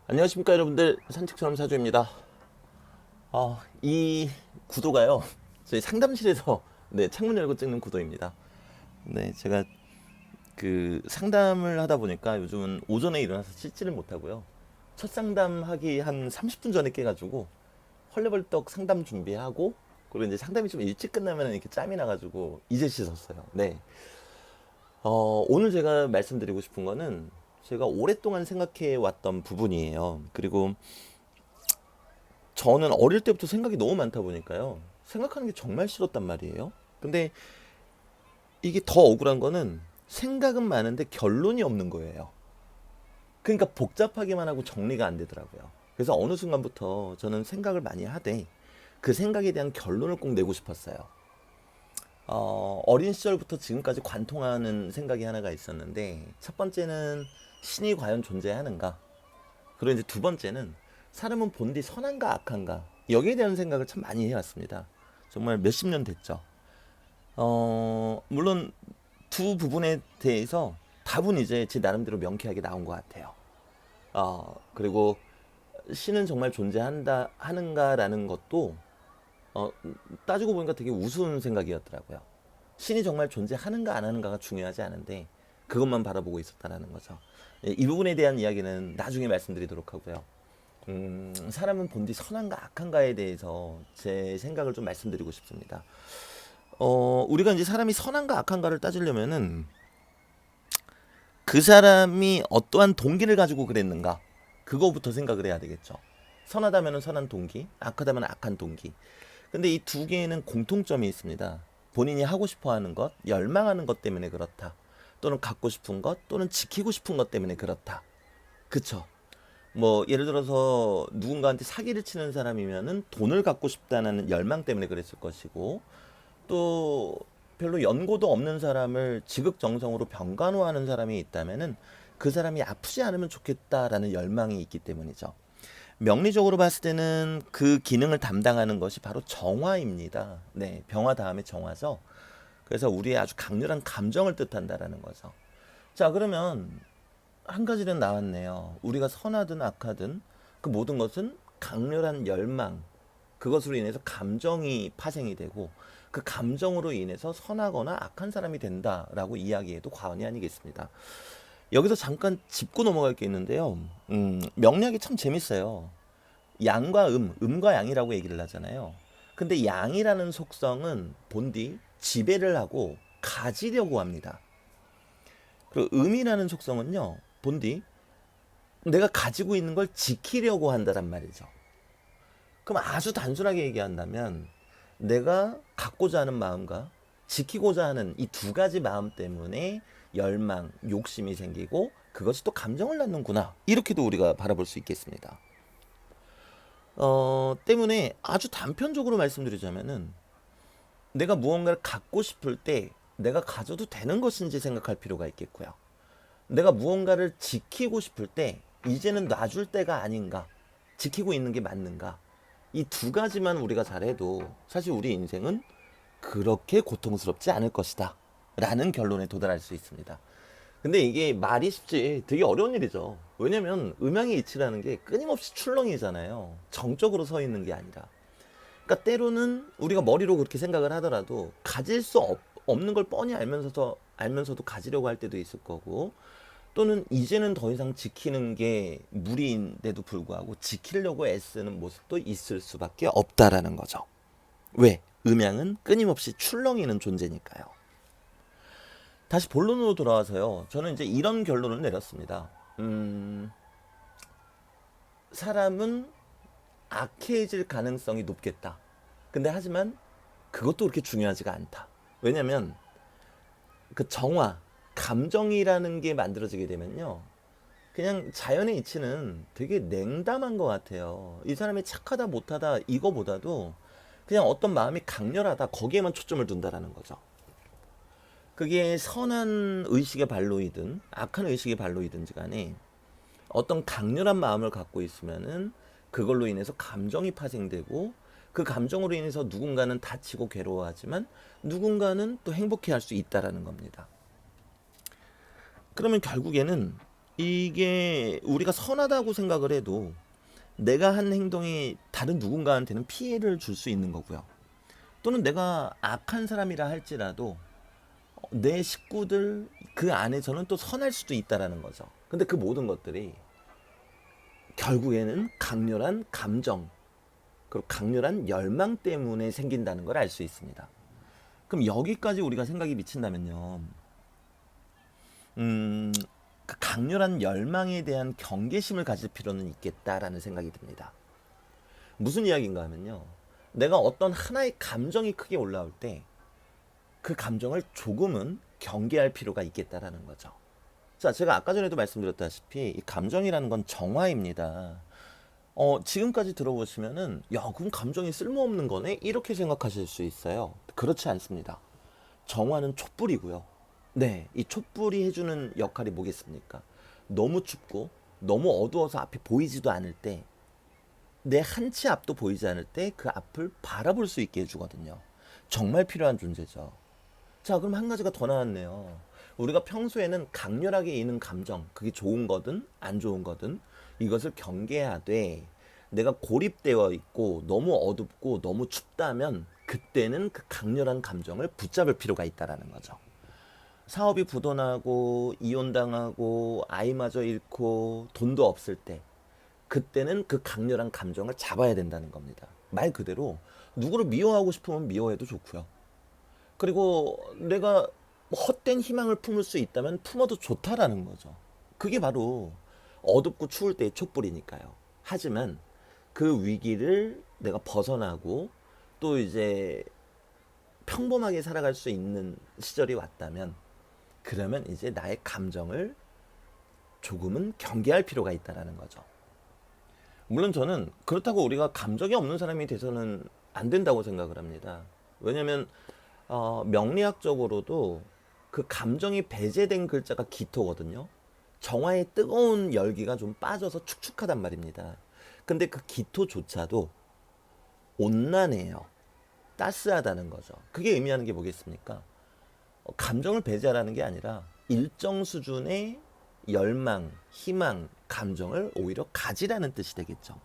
안녕하십니까 여러분들, 산책처럼 사주입니다. 이 구도가요, 저희 상담실에서 창문 열고 찍는 구도입니다. 제가 그 상담을 하다 보니까 요즘은 오전에 일어나서 씻지를 못하고요, 첫 상담하기 한 30분 전에 깨가지고 헐레벌떡 상담 준비하고, 그리고 이제 상담이 좀 일찍 끝나면 이렇게 짬이 나가지고 이제 씻었어요. 오늘 제가 말씀드리고 싶은 거는 제가 오랫동안 생각해 왔던 부분이에요. 그리고 저는 어릴 때부터 생각이 너무 많다 보니까요, 생각하는 게 정말 싫었단 말이에요. 근데 이게 더 억울한 거는 생각은 많은데 결론이 없는 거예요. 그러니까 복잡하기만 하고 정리가 안 되더라고요. 그래서 어느 순간부터 저는 생각을 많이 하되 그 생각에 대한 결론을 꼭 내고 싶었어요. 어린 시절부터 지금까지 관통하는 생각이 하나가 있었는데, 첫 번째는 신이 과연 존재하는가? 그리고 이제 두 번째는 사람은 본디 선한가 악한가? 여기에 대한 생각을 참 많이 해왔습니다. 정말 몇십 년 됐죠. 물론 두 부분에 대해서 답은 이제 제 나름대로 명쾌하게 나온 것 같아요. 그리고 신은 정말 존재한다 하는가라는 것도 어, 따지고 보니까 되게 우스운 생각이었더라고요. 신이 정말 존재하는가 안 하는가가 중요하지 않은데 그것만 바라보고 있었다라는 거죠. 이 부분에 대한 이야기는 나중에 말씀드리도록 하고요. 사람은 본디 선한가 악한가에 대해서 제 생각을 좀 말씀드리고 싶습니다. 우리가 이제 사람이 선한가 악한가를 따지려면은 그 사람이 어떠한 동기를 가지고 그랬는가, 그거부터 생각을 해야 되겠죠. 선하다면 선한 동기, 악하다면 악한 동기. 근데 이 두 개에는 공통점이 있습니다. 본인이 하고 싶어 하는 것, 열망하는 것 때문에 그렇다. 또는 갖고 싶은 것, 또는 지키고 싶은 것 때문에 그렇다. 그쵸? 뭐 예를 들어서 누군가한테 사기를 치는 사람이면은 돈을 갖고 싶다는 열망 때문에 그랬을 것이고, 또 별로 연고도 없는 사람을 지극정성으로 병간호하는 사람이 있다면은 그 사람이 아프지 않으면 좋겠다라는 열망이 있기 때문이죠. 명리적으로 봤을 때는 그 기능을 담당하는 것이 바로 정화입니다. 병화 다음에 정화죠. 그래서 우리의 아주 강렬한 감정을 뜻한다라는 거죠. 자, 그러면 한 가지는 나왔네요. 우리가 선하든 악하든 그 모든 것은 강렬한 열망, 그것으로 인해서 감정이 파생이 되고 그 감정으로 인해서 선하거나 악한 사람이 된다라고 이야기해도 과언이 아니겠습니다. 여기서 잠깐 짚고 넘어갈 게 있는데요. 명리학이 참 재밌어요. 양과 음과 양이라고 얘기를 하잖아요. 근데 양이라는 속성은 본디 지배를 하고 가지려고 합니다. 그리고 음이라는 속성은요, 본디 내가 가지고 있는 걸 지키려고 한다란 말이죠. 그럼 아주 단순하게 얘기한다면 내가 갖고자 하는 마음과 지키고자 하는 이 두 가지 마음 때문에 열망, 욕심이 생기고 그것이 또 감정을 낳는구나, 이렇게도 우리가 바라볼 수 있겠습니다. 때문에 아주 단편적으로 말씀드리자면은 내가 무언가를 갖고 싶을 때 내가 가져도 되는 것인지 생각할 필요가 있겠고요. 내가 무언가를 지키고 싶을 때 이제는 놔줄 때가 아닌가, 지키고 있는 게 맞는가, 이 두 가지만 우리가 잘해도 사실 우리 인생은 그렇게 고통스럽지 않을 것이다 라는 결론에 도달할 수 있습니다. 근데 이게 말이 쉽지 되게 어려운 일이죠. 왜냐면 음양의 이치라는 게 끊임없이 출렁이잖아요. 정적으로 서 있는 게 아니라. 그러니까 때로는 우리가 머리로 그렇게 생각을 하더라도 가질 수 없는 걸 뻔히 알면서도 가지려고 할 때도 있을 거고, 또는 이제는 더 이상 지키는 게 무리인데도 불구하고 지키려고 애쓰는 모습도 있을 수밖에 없다라는 거죠. 왜? 음양은 끊임없이 출렁이는 존재니까요. 다시 본론으로 돌아와서요, 저는 이제 이런 결론을 내렸습니다. 사람은 악해질 가능성이 높겠다. 근데 하지만 그것도 그렇게 중요하지가 않다. 왜냐면 그 정화, 감정이라는 게 만들어지게 되면요, 그냥 자연의 이치는 되게 냉담한 것 같아요. 이 사람이 착하다 못하다 이거보다도 그냥 어떤 마음이 강렬하다, 거기에만 초점을 둔다라는 거죠. 그게 선한 의식의 발로이든 악한 의식의 발로이든지 간에 어떤 강렬한 마음을 갖고 있으면은 그걸로 인해서 감정이 파생되고, 그 감정으로 인해서 누군가는 다치고 괴로워하지만 누군가는 또 행복해 할 수 있다라는 겁니다. 그러면 결국에는 이게 우리가 선하다고 생각을 해도 내가 한 행동이 다른 누군가한테는 피해를 줄 수 있는 거고요. 또는 내가 악한 사람이라 할지라도 내 식구들 그 안에서는 또 선할 수도 있다라는 거죠. 근데 그 모든 것들이 결국에는 강렬한 감정, 그리고 강렬한 열망 때문에 생긴다는 걸 알 수 있습니다. 그럼 여기까지 우리가 생각이 미친다면요. 음, 그 강렬한 열망에 대한 경계심을 가질 필요는 있겠다라는 생각이 듭니다. 무슨 이야기인가 하면요. 내가 어떤 하나의 감정이 크게 올라올 때 그 감정을 조금은 경계할 필요가 있겠다라는 거죠. 자, 제가 아까 전에도 말씀드렸다시피 이 감정이라는 건 정화입니다. 지금까지 들어보시면은 야, 그럼 감정이 쓸모없는 거네? 이렇게 생각하실 수 있어요. 그렇지 않습니다. 정화는 촛불이고요. 네, 이 촛불이 해주는 역할이 뭐겠습니까? 너무 춥고 너무 어두워서 앞이 보이지도 않을 때, 내 한 치 앞도 보이지 않을 때 그 앞을 바라볼 수 있게 해주거든요. 정말 필요한 존재죠. 자, 그럼 한 가지가 더 나왔네요. 우리가 평소에는 강렬하게 있는 감정, 그게 좋은 거든 안 좋은 거든 이것을 경계하되, 내가 고립되어 있고 너무 어둡고 너무 춥다면 그때는 그 강렬한 감정을 붙잡을 필요가 있다라는 거죠. 사업이 부도나고 이혼당하고 아이마저 잃고 돈도 없을 때, 그때는 그 강렬한 감정을 잡아야 된다는 겁니다. 말 그대로 누구를 미워하고 싶으면 미워해도 좋고요. 그리고 내가 헛된 희망을 품을 수 있다면 품어도 좋다라는 거죠. 그게 바로 어둡고 추울 때의 촛불이니까요. 하지만 그 위기를 내가 벗어나고 또 이제 평범하게 살아갈 수 있는 시절이 왔다면, 그러면 이제 나의 감정을 조금은 경계할 필요가 있다라는 거죠. 물론 저는 그렇다고 우리가 감정이 없는 사람이 돼서는 안 된다고 생각을 합니다. 왜냐면 명리학적으로도 그 감정이 배제된 글자가 기토거든요. 정화의 뜨거운 열기가 좀 빠져서 축축하단 말입니다. 근데 그 기토조차도 온난해요. 따스하다는 거죠. 그게 의미하는 게 뭐겠습니까? 감정을 배제하라는 게 아니라 일정 수준의 열망, 희망, 감정을 오히려 가지라는 뜻이 되겠죠.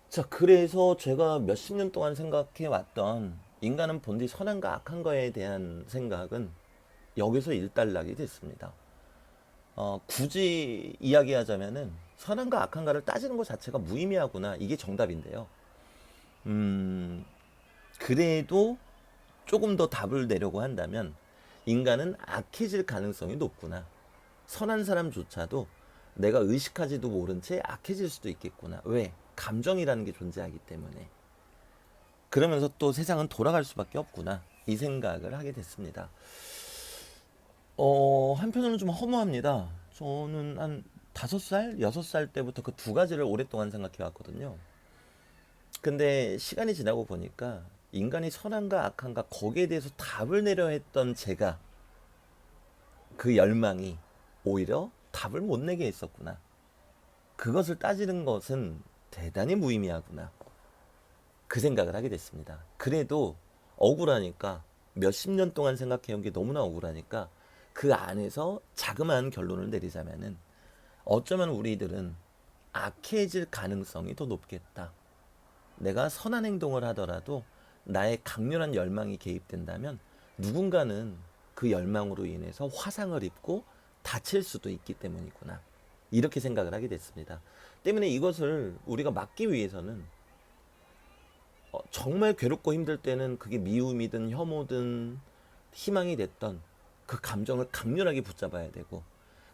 자, 그래서 제가 몇십 년 동안 생각해 왔던 인간은 본디 선한가 악한 거에 대한 생각은 여기서 일단락이 됐습니다. 굳이 이야기하자면은 선한가 악한가를 따지는 것 자체가 무의미하구나. 이게 정답인데요. 그래도 조금 더 답을 내려고 한다면 인간은 악해질 가능성이 높구나. 선한 사람조차도 내가 의식하지도 모른 채 악해질 수도 있겠구나. 왜? 감정이라는 게 존재하기 때문에. 그러면서 또 세상은 돌아갈 수밖에 없구나. 이 생각을 하게 됐습니다. 한편으로는 좀 허무합니다. 저는 한 5살, 6살 때부터 그 두 가지를 오랫동안 생각해 왔거든요. 근데 시간이 지나고 보니까 인간이 선한가 악한가 거기에 대해서 답을 내려 했던 제가, 그 열망이 오히려 답을 못 내게 했었구나. 그것을 따지는 것은 대단히 무의미하구나. 그 생각을 하게 됐습니다. 그래도 억울하니까, 몇십 년 동안 생각해온 게 너무나 억울하니까 그 안에서 자그마한 결론을 내리자면은, 어쩌면 우리들은 악해질 가능성이 더 높겠다. 내가 선한 행동을 하더라도 나의 강렬한 열망이 개입된다면 누군가는 그 열망으로 인해서 화상을 입고 다칠 수도 있기 때문이구나. 이렇게 생각을 하게 됐습니다. 때문에 이것을 우리가 막기 위해서는 정말 괴롭고 힘들 때는 그게 미움이든 혐오든 희망이 됐던 그 감정을 강렬하게 붙잡아야 되고,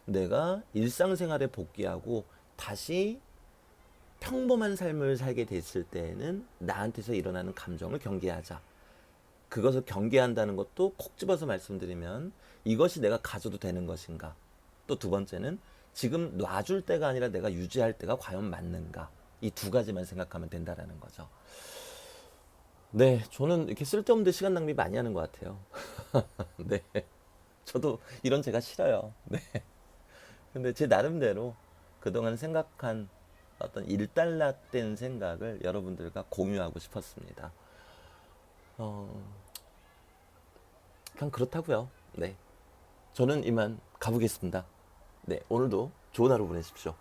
내가 일상생활에 복귀하고 다시 평범한 삶을 살게 됐을 때에는 나한테서 일어나는 감정을 경계하자. 그것을 경계한다는 것도 콕 집어서 말씀드리면, 이것이 내가 가져도 되는 것인가. 또 두 번째는 지금 놔줄 때가 아니라 내가 유지할 때가 과연 맞는가. 이 두 가지만 생각하면 된다라는 거죠. 네, 저는 이렇게 쓸데없는 시간 낭비 많이 하는 것 같아요. 네, 저도 이런 제가 싫어요. 네, 근데 제 나름대로 그동안 생각한 어떤 일단락된 생각을 여러분들과 공유하고 싶었습니다. 어, 그냥 그렇다고요. 네, 저는 이만 가보겠습니다. 네, 오늘도 좋은 하루 보내십시오.